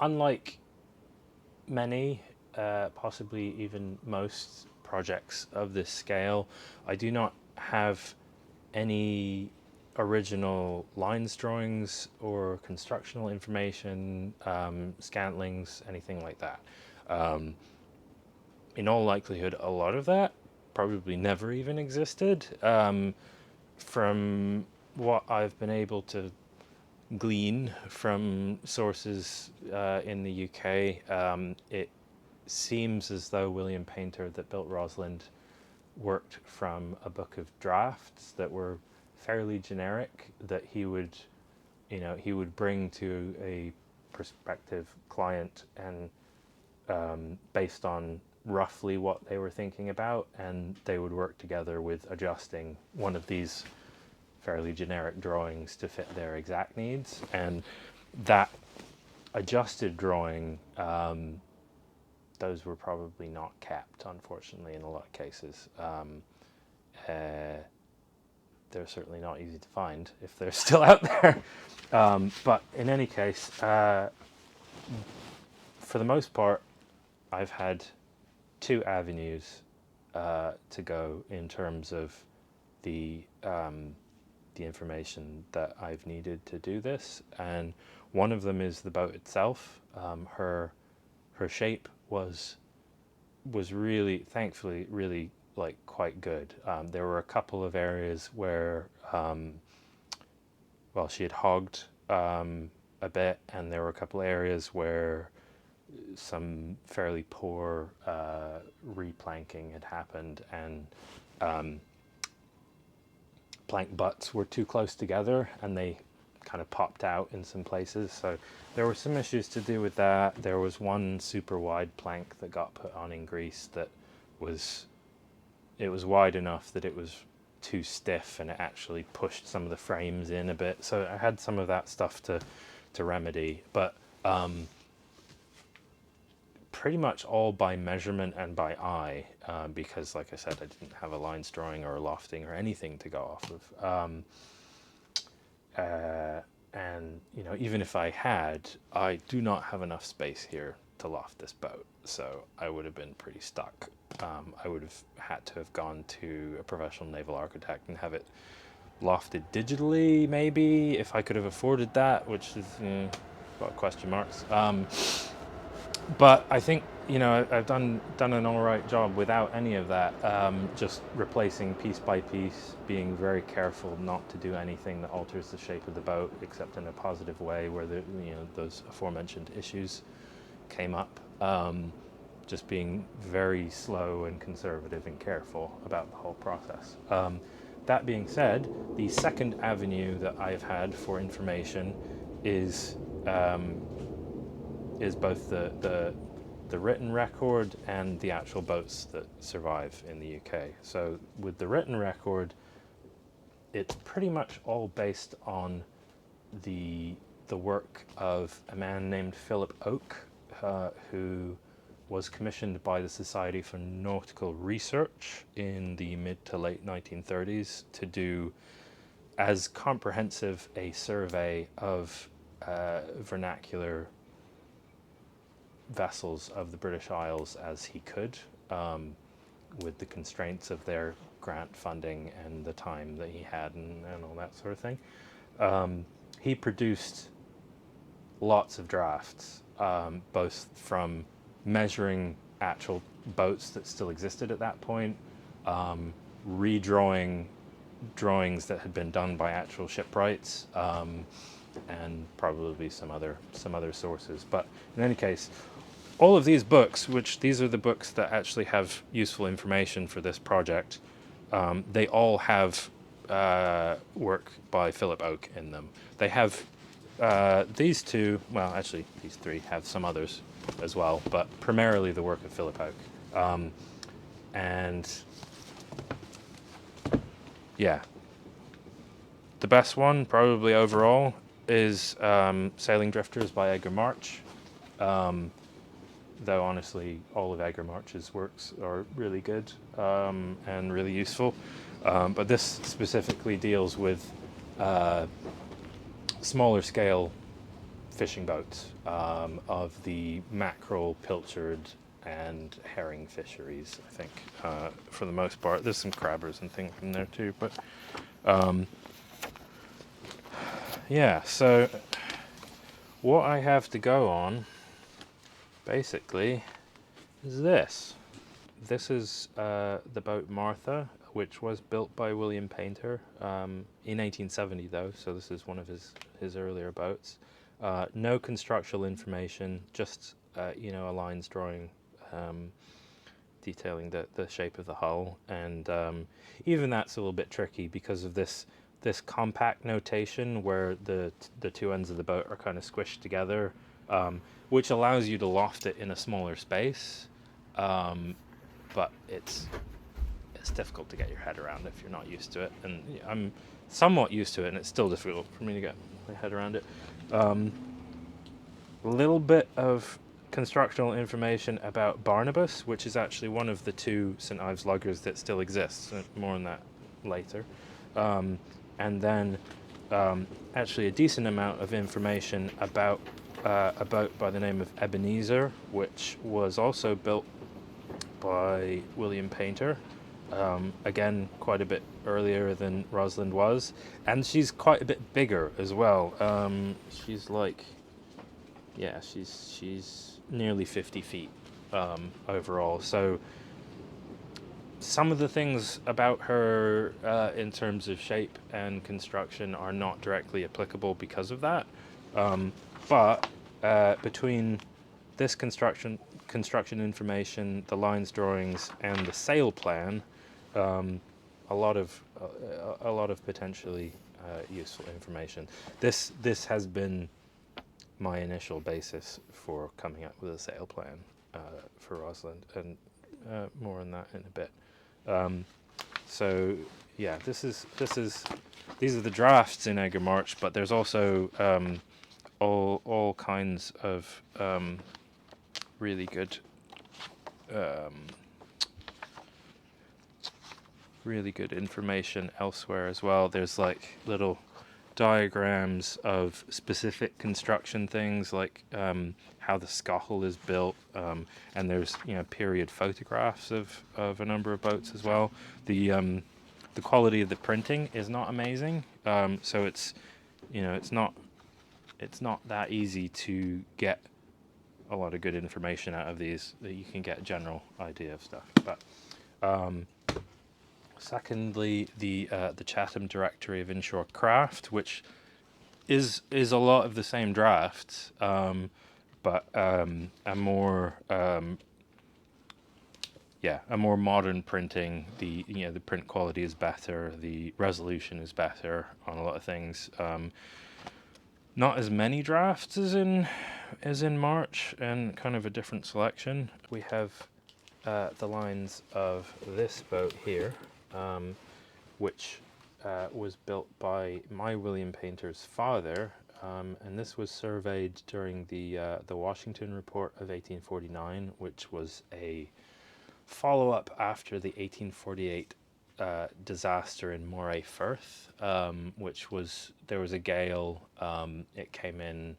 unlike many, possibly even most projects of this scale, I do not have any original lines drawings or constructional information, scantlings, anything like that. Um, in all likelihood, a lot of that probably never even existed. From what I've been able to glean from sources in the UK, it seems as though William Paynter, that built Rosalind, worked from a book of drafts that were fairly generic, that he would, he would bring to a prospective client, and based on roughly what they were thinking about, and they would work together with adjusting one of these fairly generic drawings to fit their exact needs. And that adjusted drawing, those were probably not kept, unfortunately, in a lot of cases. They're certainly not easy to find if they're still out there. But in any case, for the most part, I've had two avenues to go in terms of the information that I've needed to do this, and one of them is the boat itself. Her shape was really, thankfully, really like quite good. There were a couple of areas where, well, she had hogged a bit, and there were a couple of areas where some fairly poor replanking had happened, and plank butts were too close together and they kind of popped out in some places. So there were some issues to do with that. There was one super wide plank that got put on in Greece that was wide enough that it was too stiff, and it actually pushed some of the frames in a bit. So I had some of that stuff to remedy, but pretty much all by measurement and by eye, because, like I said, I didn't have a lines drawing or a lofting or anything to go off of. And even if I had, I do not have enough space here to loft this boat, so I would have been pretty stuck. I would have had to have gone to a professional naval architect and have it lofted digitally, maybe, if I could have afforded that, which is a lot of question marks. But I think I've done an all right job without any of that. Just replacing piece by piece, being very careful not to do anything that alters the shape of the boat, except in a positive way where those aforementioned issues came up. Just being very slow and conservative and careful about the whole process. That being said, the second avenue that I've had for information is both the written record and the actual boats that survive in the UK. So with the written record, it's pretty much all based on the work of a man named Philip Oake, who was commissioned by the Society for Nautical Research in the mid to late 1930s to do as comprehensive a survey of vernacular vessels of the British Isles as he could, with the constraints of their grant funding and the time that he had, and all that sort of thing. He produced lots of drafts, both from measuring actual boats that still existed at that point, redrawing drawings that had been done by actual shipwrights, and probably some other sources. But in any case, all of these books, which these are the books that actually have useful information for this project, they all have work by Philip Oake in them. They have these two, well, actually these three have some others as well, but primarily the work of Philip Oake. And yeah, the best one probably overall is Sailing Drifters by Edgar March. Though honestly, all of Edgar March's works are really good and really useful. But this specifically deals with smaller scale fishing boats of the mackerel, pilchard, and herring fisheries, I think, for the most part. There's some crabbers and things in there too, but yeah, so what I have to go on, basically, is this. This is the boat Martha, which was built by William Paynter in 1870, though, so this is one of his earlier boats. No constructional information, just a lines drawing detailing the shape of the hull, and even that's a little bit tricky because of this compact notation where the two ends of the boat are kind of squished together, which allows you to loft it in a smaller space, but it's difficult to get your head around if you're not used to it, and I'm somewhat used to it, and it's still difficult for me to get my head around it. A little bit of constructional information about Barnabas, which is actually one of the two St Ives luggers that still exists. More on that later. And then actually a decent amount of information about a boat by the name of Ebenezer, which was also built by William Paynter. Again, quite a bit earlier than Rosalind was, and she's quite a bit bigger as well. She's like, yeah, she's nearly 50 feet overall. So some of the things about her in terms of shape and construction are not directly applicable because of that. But between this construction information, the lines drawings, and the sail plan, a lot of potentially useful information. This has been my initial basis for coming up with a sail plan for Rosalind, and more on that in a bit. So yeah, these are the drafts in Edgar March, but there's also all kinds of really good information elsewhere as well. There's like little diagrams of specific construction things, like how the scuttle is built, and there's period photographs of a number of boats as well. The quality of the printing is not amazing, so it's not that easy to get a lot of good information out of these. That you can get a general idea of stuff, but secondly, the Chatham Directory of Inshore Craft, which is a lot of the same drafts, but a more modern printing. The print quality is better, the resolution is better on a lot of things. Not as many drafts as in March, and kind of a different selection. We have the lines of this boat here, which was built by my William Paynter's father, and this was surveyed during the Washington Report of 1849, which was a follow-up after the 1848 disaster in Moray Firth, there was a gale, it came in,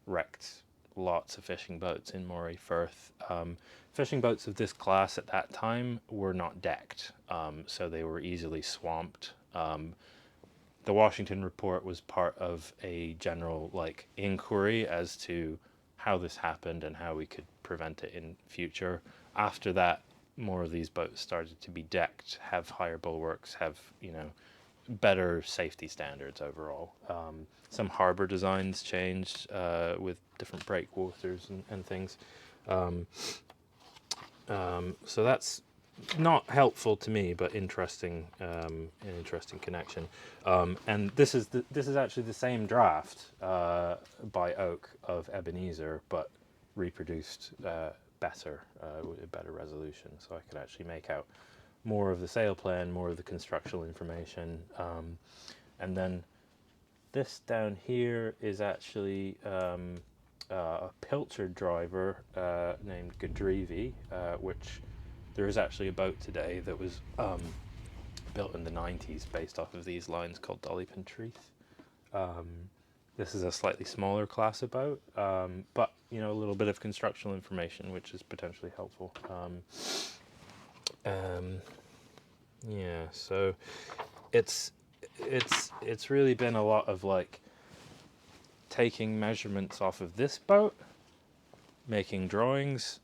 wrecked lots of fishing boats in Moray Firth. Fishing boats of this class at that time were not decked, so they were easily swamped. The Washington Report was part of a general inquiry as to how this happened and how we could prevent it in future. After that, more of these boats started to be decked, have higher bulwarks, have better safety standards overall. Some harbor designs changed with different breakwaters and things. So that's not helpful to me, but interesting, an interesting connection. And this is actually the same draft by Oak of Ebenezer, but reproduced better, with a better resolution. So I could actually make out more of the sail plan, more of the constructional information, and then this down here is actually a pilchard driver named Gadrivi, which there is actually a boat today that was built in the 90s based off of these lines called Dolly Pentreath. This is a slightly smaller class of boat, but you know, a little bit of constructional information, which is potentially helpful. Um, yeah, so it's it's really been a lot of like taking measurements off of this boat, making drawings,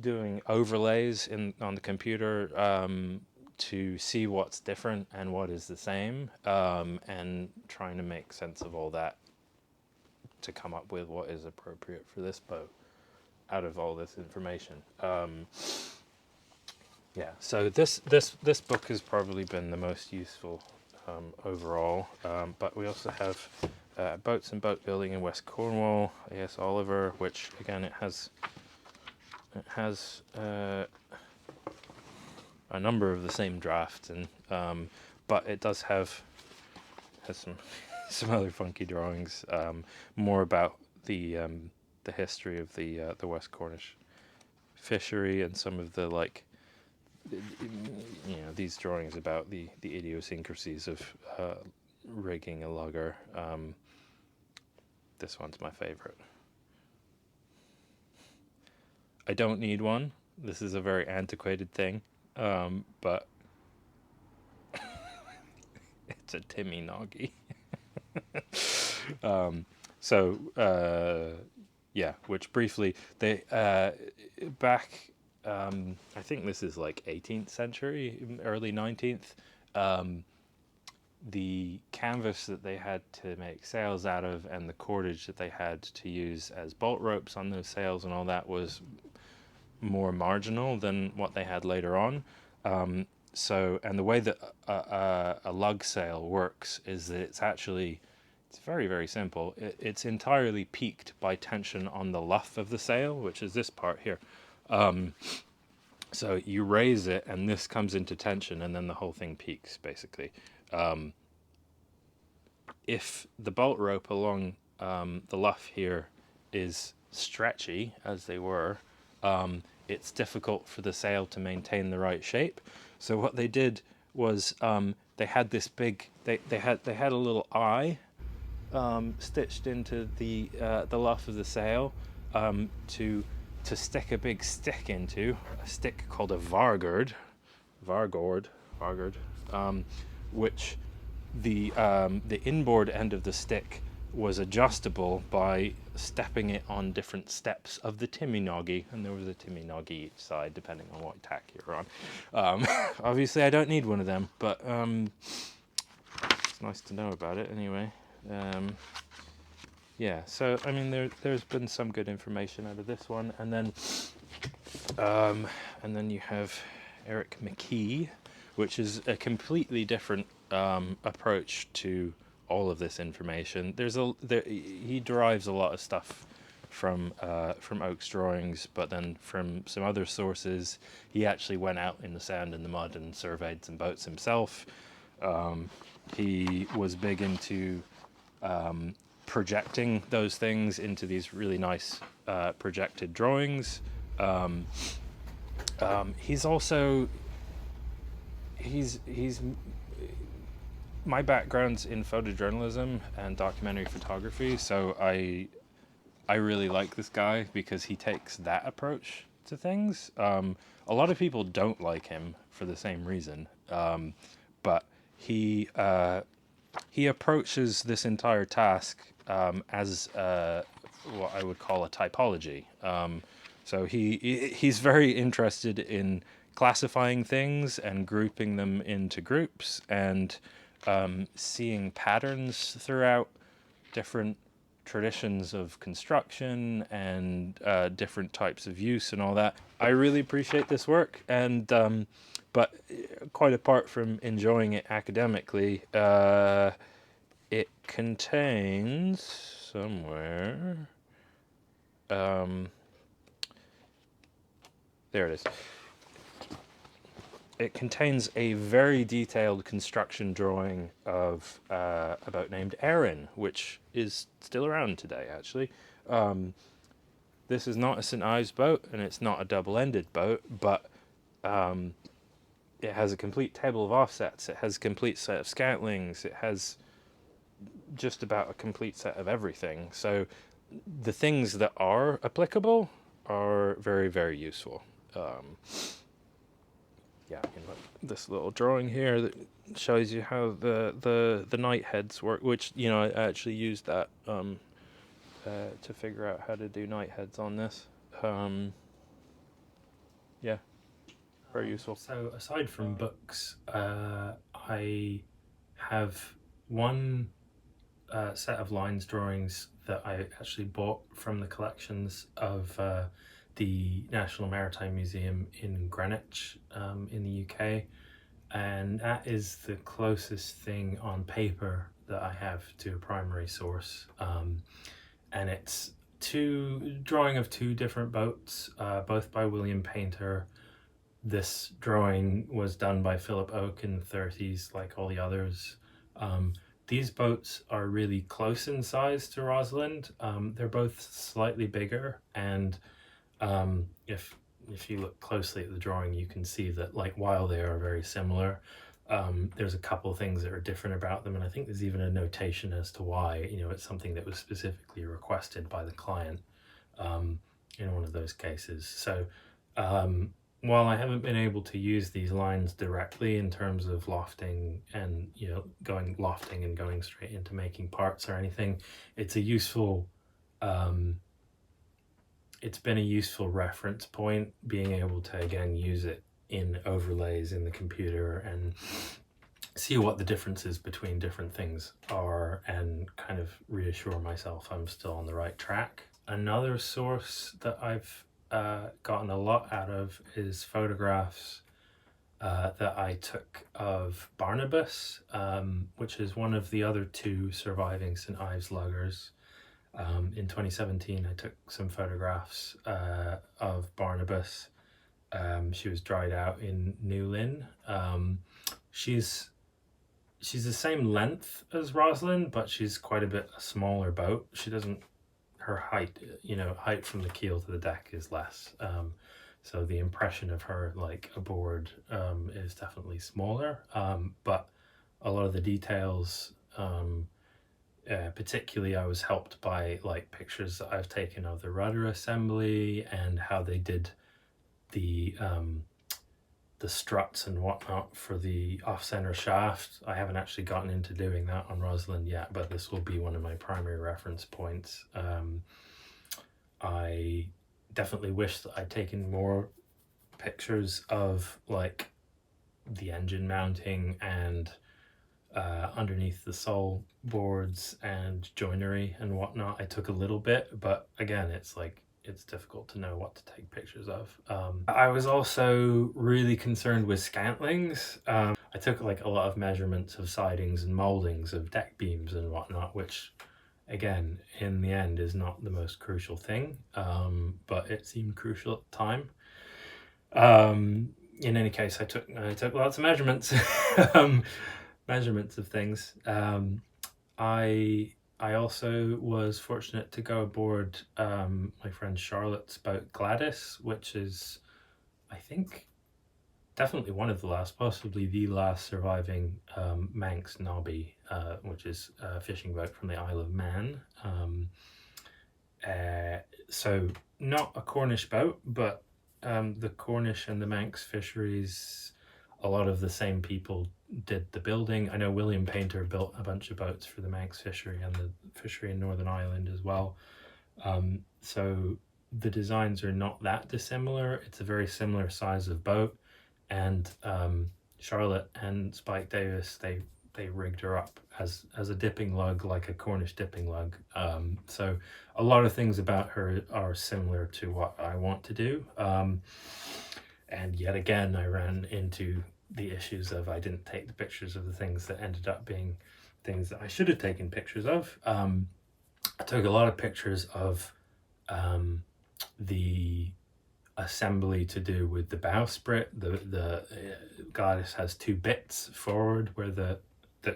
doing overlays on the computer to see what's different and what is the same, and trying to make sense of all that to come up with what is appropriate for this boat out of all this information. Yeah, so this book has probably been the most useful overall, but we also have Boats and Boat Building in West Cornwall, A.S. Oliver, which again it has a number of the same drafts, and but it does has some some other funky drawings, more about the history of the West Cornish fishery and some of the like, you know, these drawings about the idiosyncrasies of rigging a lugger. This one's my favorite. I don't need one. This is a very antiquated thing, but it's a Timmy Noggy. Yeah, which briefly they back. I think this is like 18th century, early 19th. The canvas that they had to make sails out of and the cordage that they had to use as bolt ropes on those sails and all that was more marginal than what they had later on. And the way that a lug sail works is that it's very, very simple. It's entirely peaked by tension on the luff of the sail, which is this part here. So you raise it and this comes into tension and then the whole thing peaks, basically. If the bolt rope along the luff here is stretchy, as they were, it's difficult for the sail to maintain the right shape. So what they did was they had this big, they had a little eye stitched into the luff of the sail to stick a big stick into, a stick called a vargord, which the inboard end of the stick was adjustable by stepping it on different steps of the Timmy-noggy, and there was a Timmy-noggy each side depending on what tack you're on. Obviously I don't need one of them, but it's nice to know about it anyway. Yeah, so I mean there's been some good information out of this one, and then you have Eric McKee, which is a completely different approach to all of this information. He derives a lot of stuff from Oak's drawings, but then from some other sources. He actually went out in the sand and the mud and surveyed some boats himself. He was big into projecting those things into these really nice projected drawings. He's my background's in photojournalism and documentary photography, so I really like this guy because he takes that approach to things. A lot of people don't like him for the same reason, but he approaches this entire task as what I would call a typology. So he's very interested in classifying things and grouping them into groups and seeing patterns throughout different traditions of construction and different types of use and all that. I really appreciate this work, and but quite apart from enjoying it academically, it contains somewhere. There it is. It contains a very detailed construction drawing of a boat named Erin, which is still around today, actually. This is not a St. Ives boat, and it's not a double-ended boat, but it has a complete table of offsets. It has a complete set of scantlings. It has just about a complete set of everything. So the things that are applicable are very, very useful. Yeah, this little drawing here that shows you how the knight heads work, which, I actually used that to figure out how to do knight heads on this. Yeah, very useful. So aside from books, I have one set of lines drawings that I actually bought from the collections of the National Maritime Museum in Greenwich in the UK, and that is the closest thing on paper that I have to a primary source, and it's drawing of two different boats, both by William Paynter. This drawing was done by Philip Oake in the 30s, like all the others. These boats are really close in size to Rosalind. They're both slightly bigger, and if you look closely at the drawing, you can see that, like, while they are very similar, there's a couple of things that are different about them, and I think there's even a notation as to why. It's something that was specifically requested by the client in one of those cases. So while I haven't been able to use these lines directly in terms of lofting and going straight into making parts or anything, it's a useful it's been a useful reference point, being able to again use it in overlays in the computer and see what the differences between different things are, and kind of reassure myself I'm still on the right track. Another source that I've gotten a lot out of is photographs that I took of Barnabas, which is one of the other two surviving St. Ives luggers. In 2017, I took some photographs of Barnabas. She was dried out in New Lynn. She's the same length as Rosalind, but she's quite a bit a smaller boat. Her height from the keel to the deck is less. So the impression of her like aboard is definitely smaller. But a lot of the details, particularly I was helped by like pictures that I've taken of the rudder assembly and how they did the struts and whatnot for the off-center shaft. I haven't actually gotten into doing that on Rosalind yet, but this will be one of my primary reference points. I definitely wish that I'd taken more pictures of like the engine mounting and underneath the sole boards and joinery and whatnot. I took a little bit, but again, it's difficult to know what to take pictures of. I was also really concerned with scantlings. I took like a lot of measurements of sidings and moldings of deck beams and whatnot, which again, in the end, is not the most crucial thing, but it seemed crucial at the time. In any case, I took lots of measurements, measurements of things. I also was fortunate to go aboard my friend Charlotte's boat Gladys, which is, I think, definitely one of the last, possibly the last surviving Manx Nobby, which is a fishing boat from the Isle of Man. So not a Cornish boat, but the Cornish and the Manx fisheries, a lot of the same people did the building. I know William Paynter built a bunch of boats for the Manx fishery and the fishery in Northern Ireland as well. So the designs are not that dissimilar. It's a very similar size of boat. And Charlotte and Spike Davis, they rigged her up as a dipping lug, like a Cornish dipping lug. So a lot of things about her are similar to what I want to do. And yet again, I ran into the issues of I didn't take the pictures of the things that ended up being things that I should have taken pictures of. I took a lot of pictures of the assembly to do with the bowsprit. The Gladys has two bits forward where that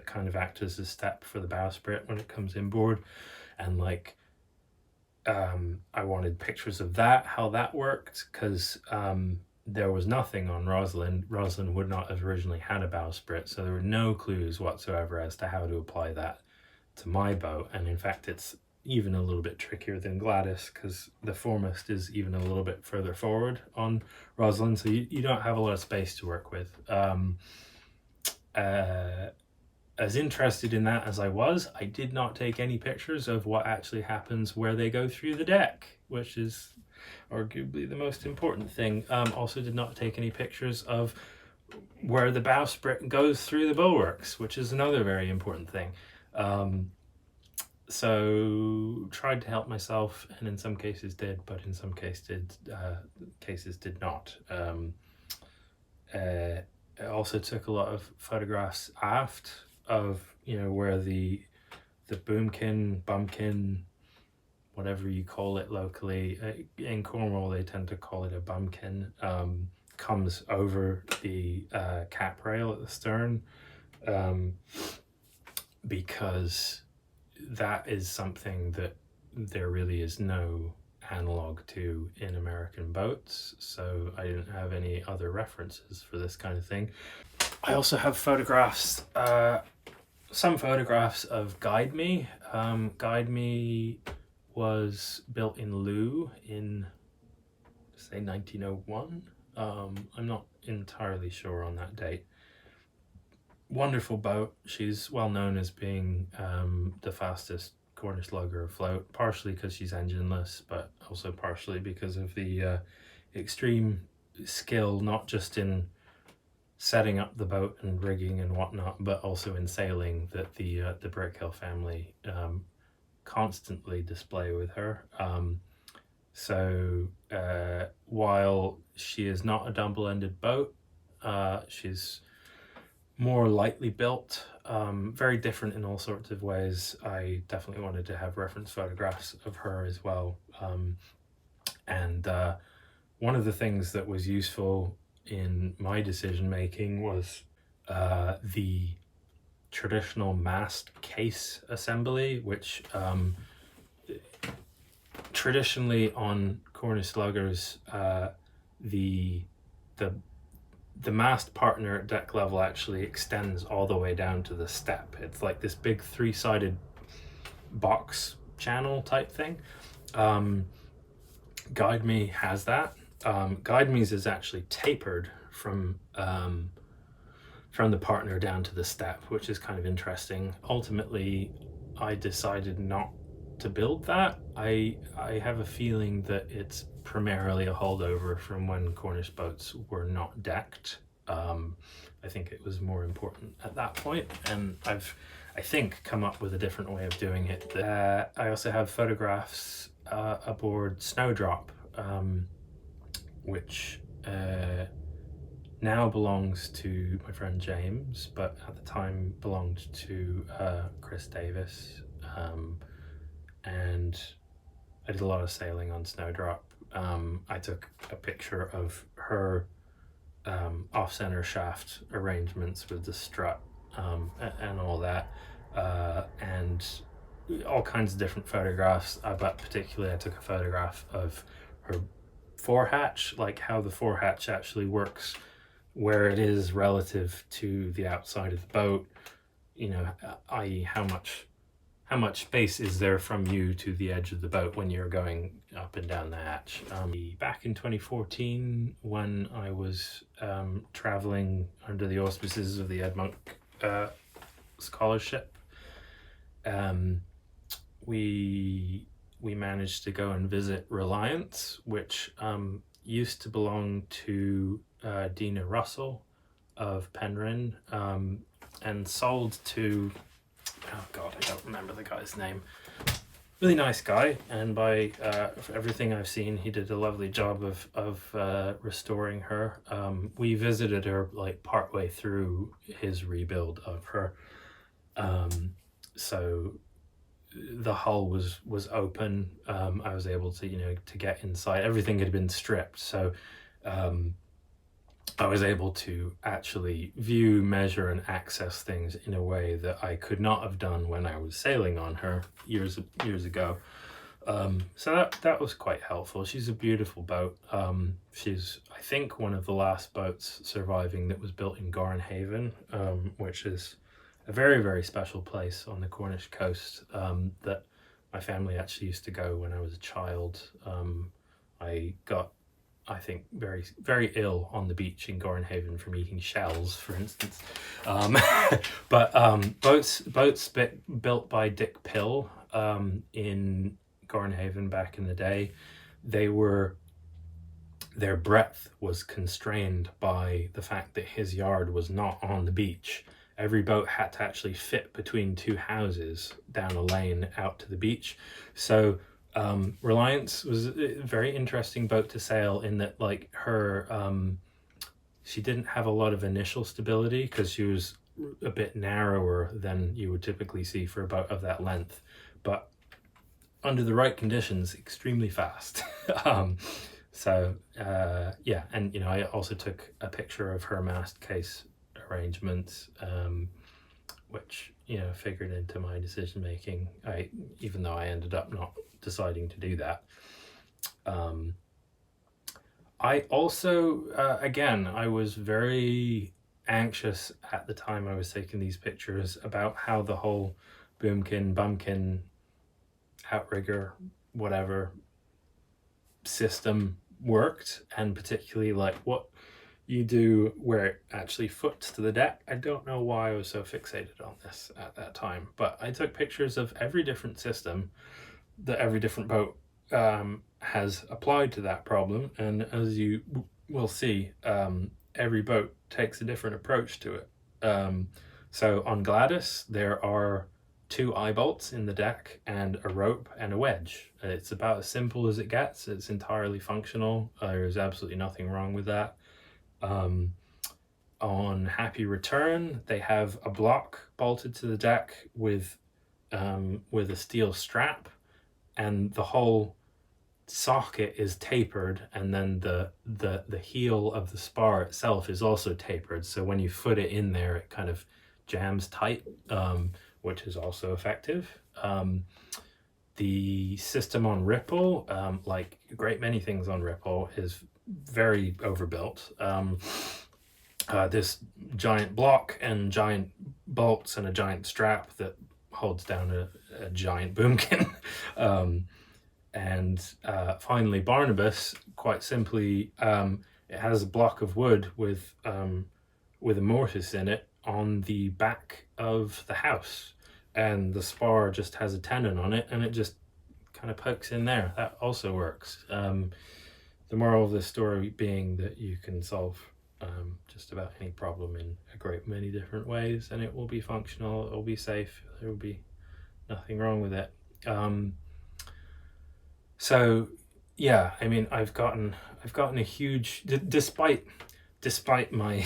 kind of act as a step for the bowsprit when it comes inboard, and like I wanted pictures of that, how that worked, because there was nothing on Rosalind. Rosalind would not have originally had a bowsprit, so there were no clues whatsoever as to how to apply that to my boat, and in fact it's even a little bit trickier than Gladys because the foremast is even a little bit further forward on Rosalind, so you don't have a lot of space to work with. As interested in that as I was, I did not take any pictures of what actually happens where they go through the deck, which is arguably the most important thing. Also did not take any pictures of where the bowsprit goes through the bulwarks, which is another very important thing. So tried to help myself, and in some cases did, but in some cases did not. I also took a lot of photographs aft of, you know, where the boomkin, bumpkin, whatever you call it locally. In Cornwall they tend to call it a bumpkin. Comes over the cap rail at the stern, because that is something that there really is no analog to in American boats, so I didn't have any other references for this kind of thing. I also have photographs, some photographs of Guide Me. Guide Me was built in Looe in, say, 1901. I'm not entirely sure on that date. Wonderful boat. She's well known as being the fastest Cornish lugger afloat, partially because she's engineless, but also partially because of the extreme skill, not just in setting up the boat and rigging and whatnot, but also in sailing, that the Brickhill family constantly display with her. So while she is not a double-ended boat, she's more lightly built, very different in all sorts of ways. I definitely wanted to have reference photographs of her as well. And one of the things that was useful in my decision making was the traditional mast case assembly, which traditionally on Cornish luggers, the mast partner at deck level actually extends all the way down to the step. It's like this big three-sided box channel type thing. Guide Me has that. Guide Me's is actually tapered from the partner down to the step, which is kind of interesting. Ultimately, I decided not to build that. I have a feeling that it's primarily a holdover from when Cornish boats were not decked. I think it was more important at that point, and I've, I think, come up with a different way of doing it. I also have photographs aboard Snowdrop, which now belongs to my friend James, but at the time belonged to Chris Davis. And I did a lot of sailing on Snowdrop. I took a picture of her off-center shaft arrangements with the strut and all that, and all kinds of different photographs, but particularly I took a photograph of her forehatch, like how the forehatch actually works, where it is relative to the outside of the boat, you know, i.e. how much space is there from you to the edge of the boat when you're going up and down the hatch. Back in 2014, when I was traveling under the auspices of the Ed Monk scholarship, we managed to go and visit Reliance, which used to belong to Dina Russell of Penryn, and sold to, oh god, I don't remember the guy's name. Really nice guy, and by for everything I've seen, he did a lovely job of restoring her. We visited her like partway through his rebuild of her, so the hull was open. I was able to, you know, to get inside. Everything had been stripped, so I was able to actually view, measure, and access things in a way that I could not have done when I was sailing on her years ago. So that was quite helpful. She's a beautiful boat. She's, I think, one of the last boats surviving that was built in Garnhaven, which is a very, very special place on the Cornish coast that my family actually used to go when I was a child. I got, I think, very, very ill on the beach in Gorenhaven from eating shells, for instance. But boats built by Dick Pill in Gorenhaven back in the day, their breadth was constrained by the fact that his yard was not on the beach. Every boat had to actually fit between two houses down a lane out to the beach. So Reliance was a very interesting boat to sail in that, like, her she didn't have a lot of initial stability because she was a bit narrower than you would typically see for a boat of that length, but under the right conditions, extremely fast. Yeah, and I also took a picture of her mast case arrangement, which figured into my decision making. Even though I ended up not deciding to do that. I also, again, I was very anxious at the time I was taking these pictures about how the whole boomkin, bumpkin, outrigger, whatever system worked, and particularly like what you do where it actually foots to the deck. I don't know why I was so fixated on this at that time, but I took pictures of every different system that every different boat has applied to that problem, and as you will see, every boat takes a different approach to it. So on Gladys, there are 2 eye bolts in the deck and a rope and a wedge. It's about as simple as it gets. It's entirely functional. There's absolutely nothing wrong with that. On Happy Return, they have a block bolted to the deck with a steel strap, and the whole socket is tapered, and then the heel of the spar itself is also tapered, so when you foot it in there it kind of jams tight, which is also effective. The system on Ripple, like a great many things on Ripple, is very overbuilt. This giant block and giant bolts and a giant strap that holds down a giant boomkin. And finally, Barnabas, quite simply, it has a block of wood with a mortise in it on the back of the house, and the spar just has a tenon on it, and it just kind of pokes in there. That also works. The moral of the story being that you can solve just about any problem in a great many different ways, and it will be functional, it will be safe, there will be nothing wrong with it. So yeah, I mean, I've gotten a huge, despite my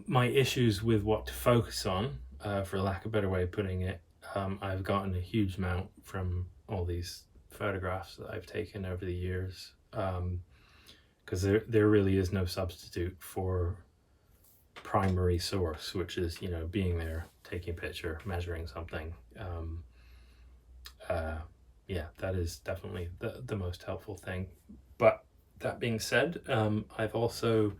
my issues with what to focus on, for lack of a better way of putting it, I've gotten a huge amount from all these photographs that I've taken over the years, because there really is no substitute for primary source, which is being there, taking a picture, measuring something. Yeah, that is definitely the most helpful thing. But that being said, I've also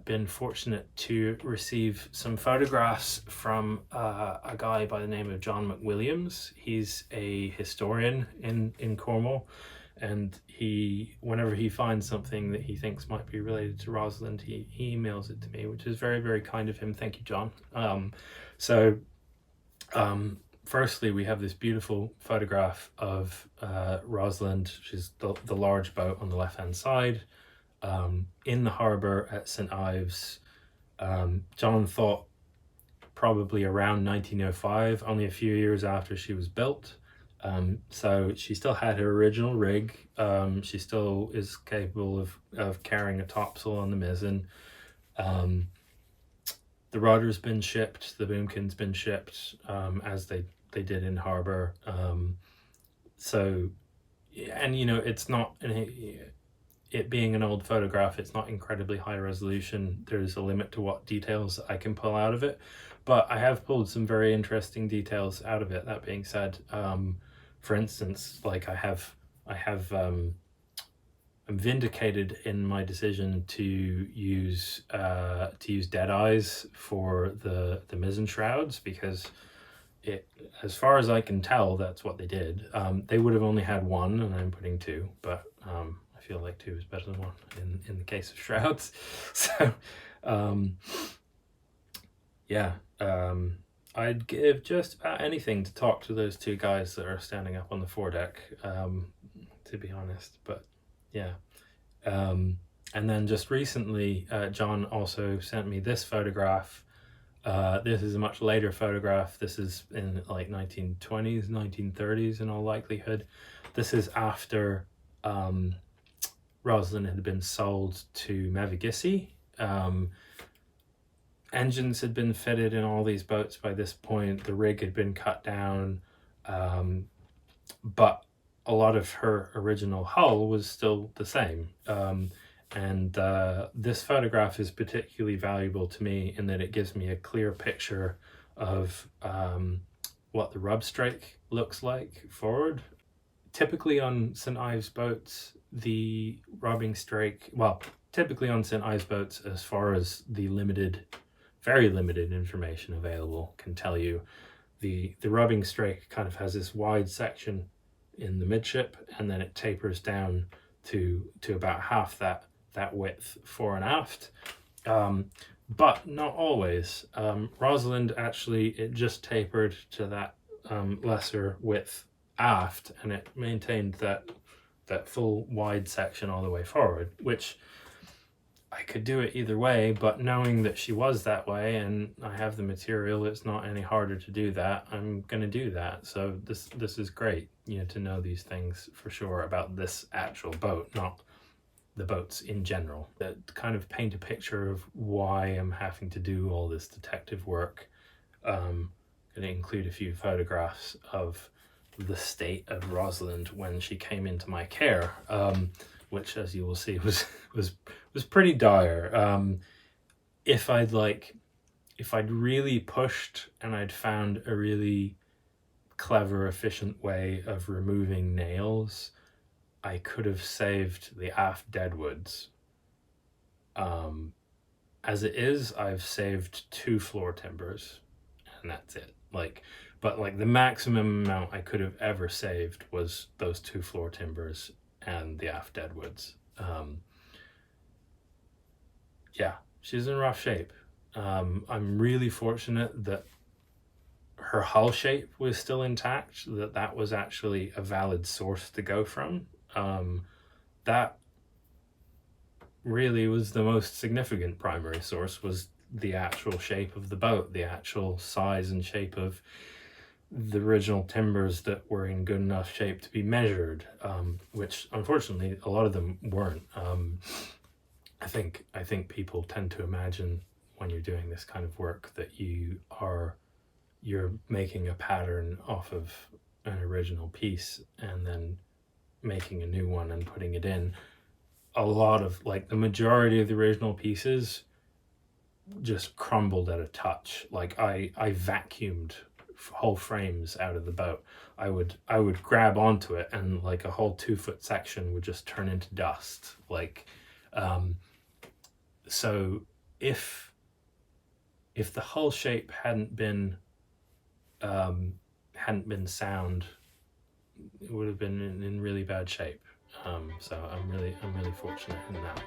been fortunate to receive some photographs from a guy by the name of John McWilliams. He's a historian in Cornwall, and whenever he finds something that he thinks might be related to Rosalind, he emails it to me, which is very, very kind of him. Thank you, John. Firstly, we have this beautiful photograph of Rosalind. She's the large boat on the left-hand side, in the harbour at St Ives. John thought probably around 1905, only a few years after she was built. So she still had her original rig. She still is capable of carrying a topsail on the mizzen. The rudder's been shipped, the boomkin's been shipped, as they did in harbour. So, and it's not, it being an old photograph, it's not incredibly high resolution. There's a limit to what details I can pull out of it, but I have pulled some very interesting details out of it. That being said, for instance, like I have vindicated in my decision to use dead eyes for the mizzen shrouds, because as far as I can tell, that's what they did. They would have only had one, and I'm putting two, but I feel like two is better than one in the case of shrouds. So yeah, I'd give just about anything to talk to those two guys that are standing up on the foredeck, to be honest. But yeah. And then just recently, John also sent me this photograph. This is a much later photograph. This is in like 1920s, 1930s in all likelihood. This is after Rosalind had been sold to Mevagissey. Engines had been fitted in all these boats by this point. The rig had been cut down, but a lot of her original hull was still the same. And this photograph is particularly valuable to me in that it gives me a clear picture of what the rub strake looks like forward. Typically on St. Ives boats, the rubbing strake, well, typically on St. Ives boats, as far as the very limited information available can tell you, the rubbing strake kind of has this wide section in the midship, and then it tapers down to about half that width fore and aft, but not always. Rosalind, actually, it just tapered to that lesser width aft, and it maintained that full wide section all the way forward, which I could do it either way, but knowing that she was that way and I have the material, it's not any harder to do that. I'm going to do that. So this is great, to know these things for sure about this actual boat, not the boats in general, that kind of paint a picture of why I'm having to do all this detective work. Going to include a few photographs of the state of Rosalind when she came into my care, which, as you will see, was pretty dire. If I'd really pushed and I'd found a really clever, efficient way of removing nails, I could have saved the aft deadwoods. As it is, I've saved 2 floor timbers, and that's it. But the maximum amount I could have ever saved was those 2 floor timbers and the aft deadwoods. Yeah, she's in rough shape. I'm really fortunate that her hull shape was still intact, that was actually a valid source to go from. That really was the most significant primary source, was the actual shape of the boat, the actual size and shape of the original timbers that were in good enough shape to be measured, which unfortunately a lot of them weren't. I think people tend to imagine when you're doing this kind of work that you're making a pattern off of an original piece and then making a new one and putting it in. A lot of, the majority of the original pieces just crumbled at a touch. I vacuumed whole frames out of the boat. I would grab onto it and a whole 2-foot section would just turn into dust. So if the hull shape hadn't been sound, it would have been in really bad shape. So I'm really fortunate in that.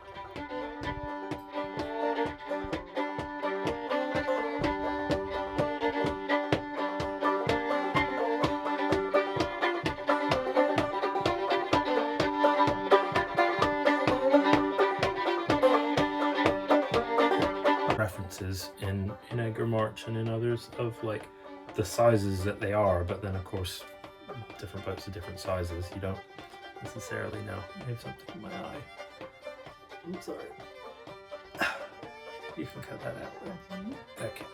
References in Edgar March and in others of the sizes that they are, but then of course different boats are different sizes. You don't necessarily know. I have something in my eye. I'm sorry. You can cut that out, right? Okay.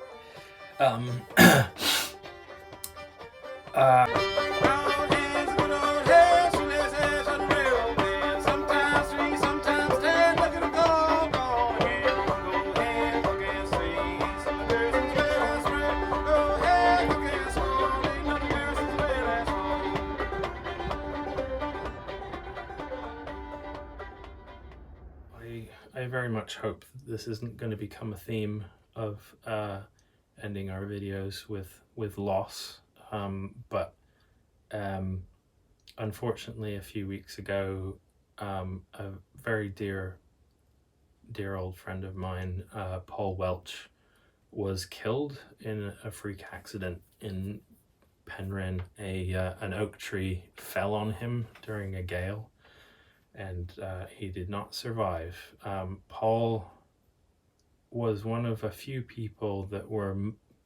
very much hope that this isn't going to become a theme of ending our videos with loss, but unfortunately a few weeks ago, a very dear old friend of mine, Paul Welch, was killed in a freak accident in Penryn. An oak tree fell on him during a gale, and he did not survive. Paul was one of a few people that were,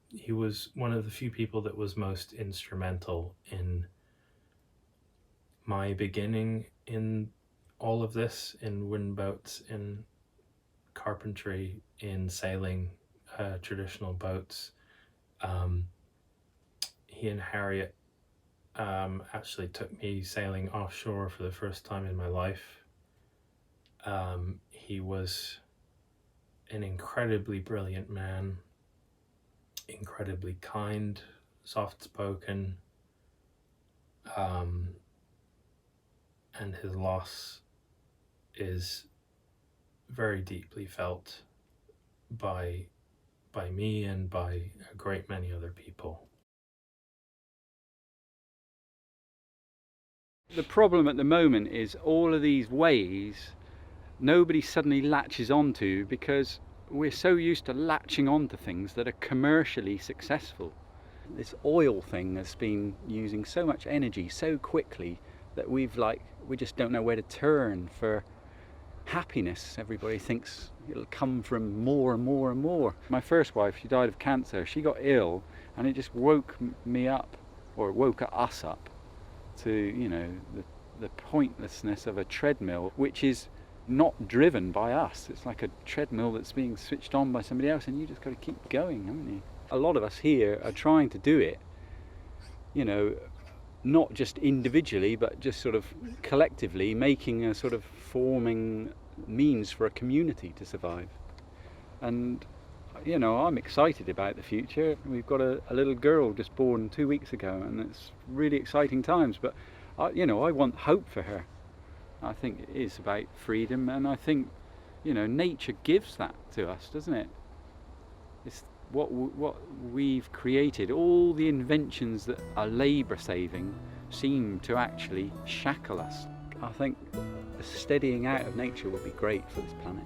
he was one of the few people that was most instrumental in my beginning in all of this, in wooden boats, in carpentry, in sailing traditional boats. He and Harriet actually took me sailing offshore for the first time in my life. He was an incredibly brilliant man, incredibly kind, soft-spoken, and his loss is very deeply felt by me and by a great many other people. The problem at the moment is all of these ways nobody suddenly latches onto, because we're so used to latching onto things that are commercially successful. This oil thing has been using so much energy so quickly that we just don't know where to turn for happiness. Everybody thinks it'll come from more and more and more. My first wife, she died of cancer. She got ill, and it just woke me up, or woke us up, to, you know, the pointlessness of a treadmill, which is not driven by us. It's like a treadmill that's being switched on by somebody else, and you just got to keep going, haven't you? A lot of us here are trying to do it, you know, not just individually, but just sort of collectively, making a sort of forming means for a community to survive. And, you know, I'm excited about the future. We've got a little girl just born 2 weeks ago, and it's really exciting times, but I want hope for her. I think it is about freedom, and I think, you know, nature gives that to us, doesn't it? It's what we've created. All the inventions that are labour saving seem to actually shackle us. I think the steadying out of nature would be great for this planet.